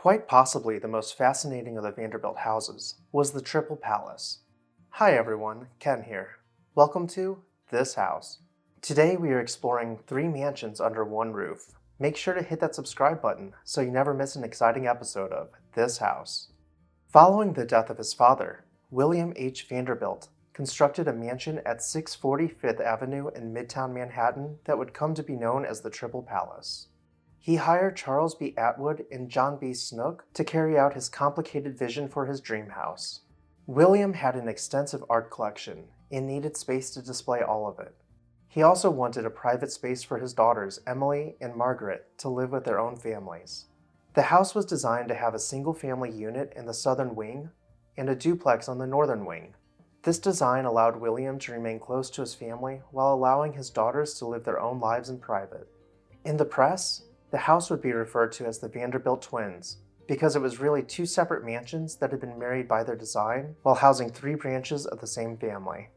Quite possibly the most fascinating of the Vanderbilt houses was the Triple Palace. Hi everyone, Ken here. Welcome to This House. Today we are exploring 3 mansions under one roof. Make sure to hit that subscribe button so you never miss an exciting episode of This House. Following the death of his father, William H. Vanderbilt constructed a mansion at 640 Fifth Avenue in Midtown Manhattan that would come to be known as the Triple Palace. He hired Charles B. Atwood and John B. Snook to carry out his complicated vision for his dream house. William had an extensive art collection and needed space to display all of it. He also wanted a private space for his daughters Emily and Margaret to live with their own families. The house was designed to have a single-family unit in the southern wing and a duplex on the northern wing. This design allowed William to remain close to his family while allowing his daughters to live their own lives in private. In the press, the house would be referred to as the Vanderbilt twins because it was really 2 separate mansions that had been married by their design while housing 3 branches of the same family.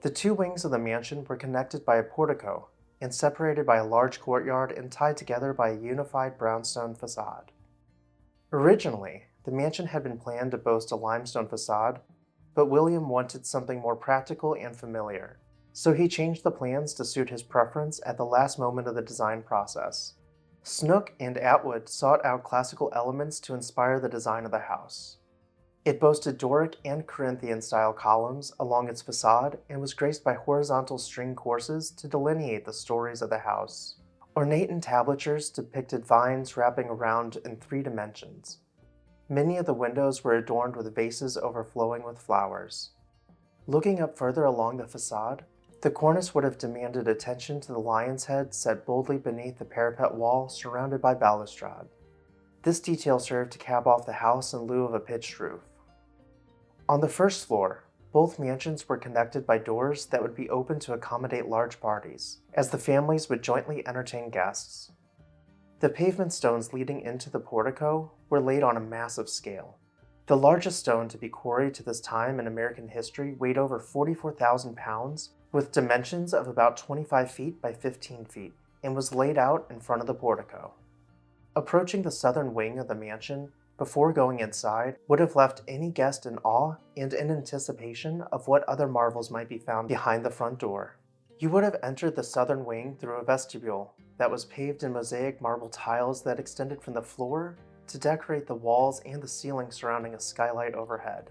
The 2 wings of the mansion were connected by a portico and separated by a large courtyard and tied together by a unified brownstone facade. Originally, the mansion had been planned to boast a limestone facade, but William wanted something more practical and familiar, so he changed the plans to suit his preference at the last moment of the design process. Snook and Atwood sought out classical elements to inspire the design of the house. It boasted Doric and Corinthian-style columns along its facade and was graced by horizontal string courses to delineate the stories of the house. Ornate entablatures depicted vines wrapping around in 3 dimensions. Many of the windows were adorned with vases overflowing with flowers. Looking up further along the facade, the cornice would have demanded attention to the lion's head set boldly beneath the parapet wall surrounded by balustrade. This detail served to cap off the house in lieu of a pitched roof. On the first floor, both mansions were connected by doors that would be open to accommodate large parties, as the families would jointly entertain guests. The pavement stones leading into the portico were laid on a massive scale. The largest stone to be quarried to this time in American history weighed over 44,000 pounds with dimensions of about 25 feet by 15 feet, and was laid out in front of the portico. Approaching the southern wing of the mansion before going inside would have left any guest in awe and in anticipation of what other marvels might be found behind the front door. You would have entered the southern wing through a vestibule that was paved in mosaic marble tiles that extended from the floor to decorate the walls and the ceiling surrounding a skylight overhead.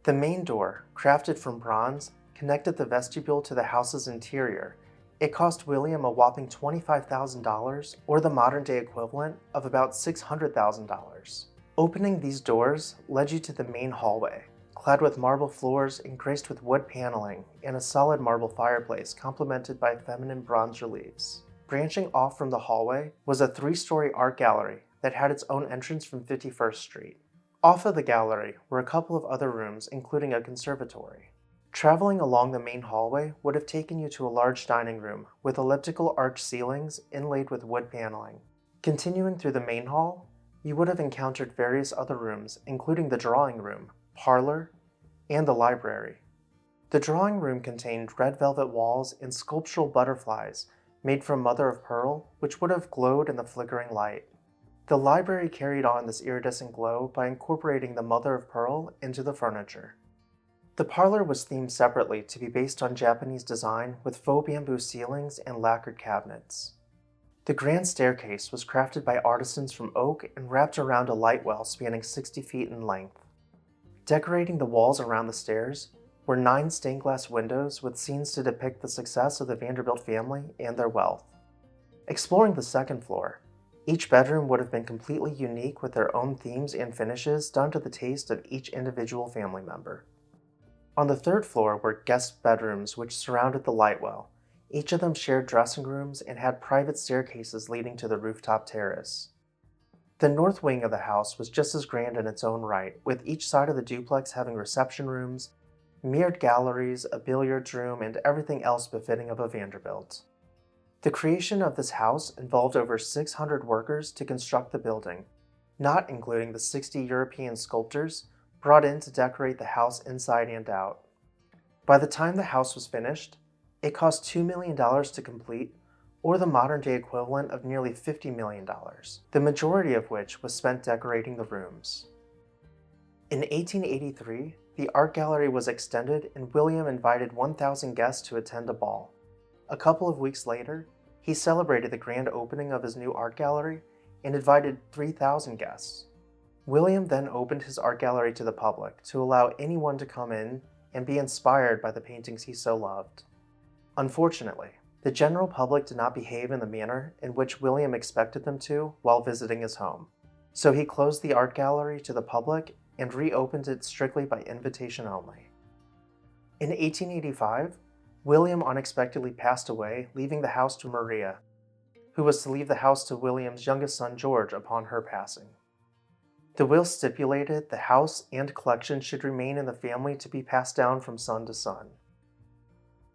The main door, crafted from bronze, connected the vestibule to the house's interior. It cost William a whopping $25,000, or the modern-day equivalent of about $600,000. Opening these doors led you to the main hallway, clad with marble floors and graced with wood paneling and a solid marble fireplace complemented by feminine bronze reliefs. Branching off from the hallway was a 3-story art gallery that had its own entrance from 51st Street. Off of the gallery were a couple of other rooms, including a conservatory. Traveling along the main hallway would have taken you to a large dining room with elliptical arched ceilings inlaid with wood paneling. Continuing through the main hall, you would have encountered various other rooms, including the drawing room, parlor, and the library. The drawing room contained red velvet walls and sculptural butterflies made from mother of pearl, which would have glowed in the flickering light. The library carried on this iridescent glow by incorporating the mother of pearl into the furniture. The parlor was themed separately to be based on Japanese design with faux bamboo ceilings and lacquered cabinets. The grand staircase was crafted by artisans from oak and wrapped around a light well spanning 60 feet in length. Decorating the walls around the stairs were 9 stained glass windows with scenes to depict the success of the Vanderbilt family and their wealth. Exploring the second floor, each bedroom would have been completely unique with their own themes and finishes done to the taste of each individual family member. On the third floor were guest bedrooms which surrounded the light well. Each of them shared dressing rooms and had private staircases leading to the rooftop terrace. The north wing of the house was just as grand in its own right, with each side of the duplex having reception rooms, mirrored galleries, a billiards room, and everything else befitting of a Vanderbilt. The creation of this house involved over 600 workers to construct the building, not including the 60 European sculptors brought in to decorate the house inside and out. By the time the house was finished, it cost $2 million to complete, or the modern-day equivalent of nearly $50 million, the majority of which was spent decorating the rooms. In 1883, the art gallery was extended and William invited 1,000 guests to attend a ball. A couple of weeks later, he celebrated the grand opening of his new art gallery and invited 3,000 guests. William then opened his art gallery to the public to allow anyone to come in and be inspired by the paintings he so loved. Unfortunately, the general public did not behave in the manner in which William expected them to while visiting his home, so he closed the art gallery to the public and reopened it strictly by invitation only. In 1885, William unexpectedly passed away, leaving the house to Maria, who was to leave the house to William's youngest son George upon her passing. The will stipulated the house and collection should remain in the family to be passed down from son to son.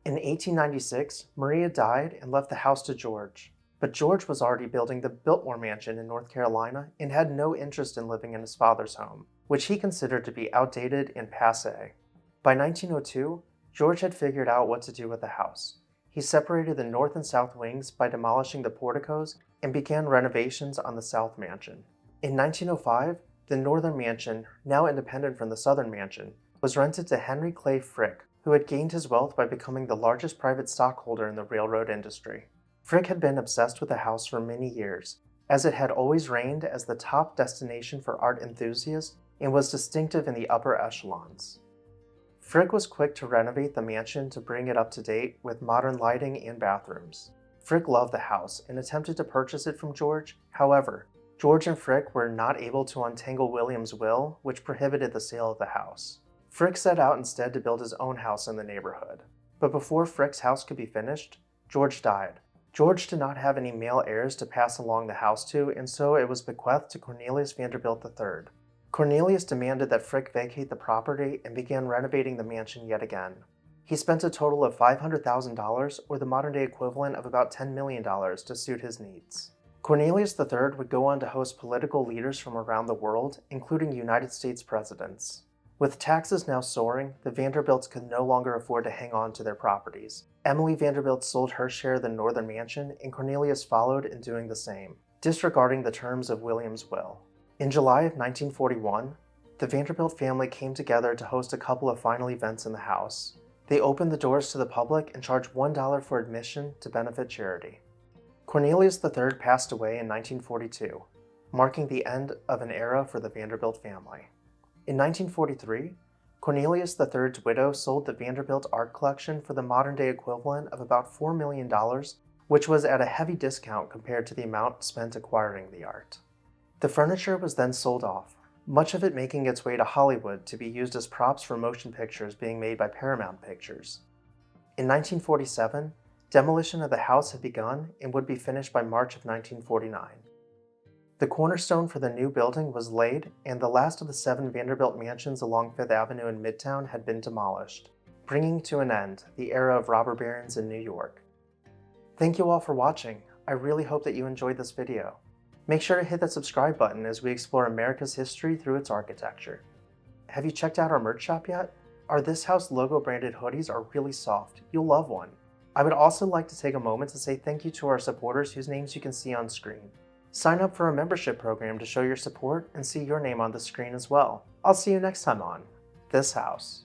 In 1896, Maria died and left the house to George, but George was already building the Biltmore Mansion in North Carolina and had no interest in living in his father's home, which he considered to be outdated and passé. By 1902, George had figured out what to do with the house. He separated the north and south wings by demolishing the porticos and began renovations on the south mansion. In 1905, the northern mansion, now independent from the southern mansion, was rented to Henry Clay Frick, who had gained his wealth by becoming the largest private stockholder in the railroad industry. Frick had been obsessed with the house for many years, as it had always reigned as the top destination for art enthusiasts and was distinctive in the upper echelons. Frick was quick to renovate the mansion to bring it up to date with modern lighting and bathrooms. Frick loved the house and attempted to purchase it from George. However, George and Frick were not able to untangle William's will, which prohibited the sale of the house. Frick set out instead to build his own house in the neighborhood. But before Frick's house could be finished, George died. George did not have any male heirs to pass along the house to, and so it was bequeathed to Cornelius Vanderbilt III. Cornelius demanded that Frick vacate the property and began renovating the mansion yet again. He spent a total of $500,000, or the modern-day equivalent of about $10 million, to suit his needs. Cornelius III would go on to host political leaders from around the world, including United States presidents. With taxes now soaring, the Vanderbilts could no longer afford to hang on to their properties. Emily Vanderbilt sold her share of the northern mansion, and Cornelius followed in doing the same, disregarding the terms of William's will. In July of 1941, the Vanderbilt family came together to host a couple of final events in the house. They opened the doors to the public and charged $1 for admission to benefit charity. Cornelius III passed away in 1942, marking the end of an era for the Vanderbilt family. In 1943, Cornelius III's widow sold the Vanderbilt art collection for the modern-day equivalent of about $4 million, which was at a heavy discount compared to the amount spent acquiring the art. The furniture was then sold off, much of it making its way to Hollywood to be used as props for motion pictures being made by Paramount Pictures. In 1947, demolition of the house had begun and would be finished by March of 1949. The cornerstone for the new building was laid, and the last of the 7 Vanderbilt mansions along Fifth Avenue in Midtown had been demolished, bringing to an end the era of robber barons in New York. Thank you all for watching. I really hope that you enjoyed this video. Make sure to hit that subscribe button as we explore America's history through its architecture. Have you checked out our merch shop yet? Our This House logo branded hoodies are really soft. You'll love one. I would also like to take a moment to say thank you to our supporters whose names you can see on screen. Sign up for a membership program to show your support and see your name on the screen as well. I'll see you next time on This House.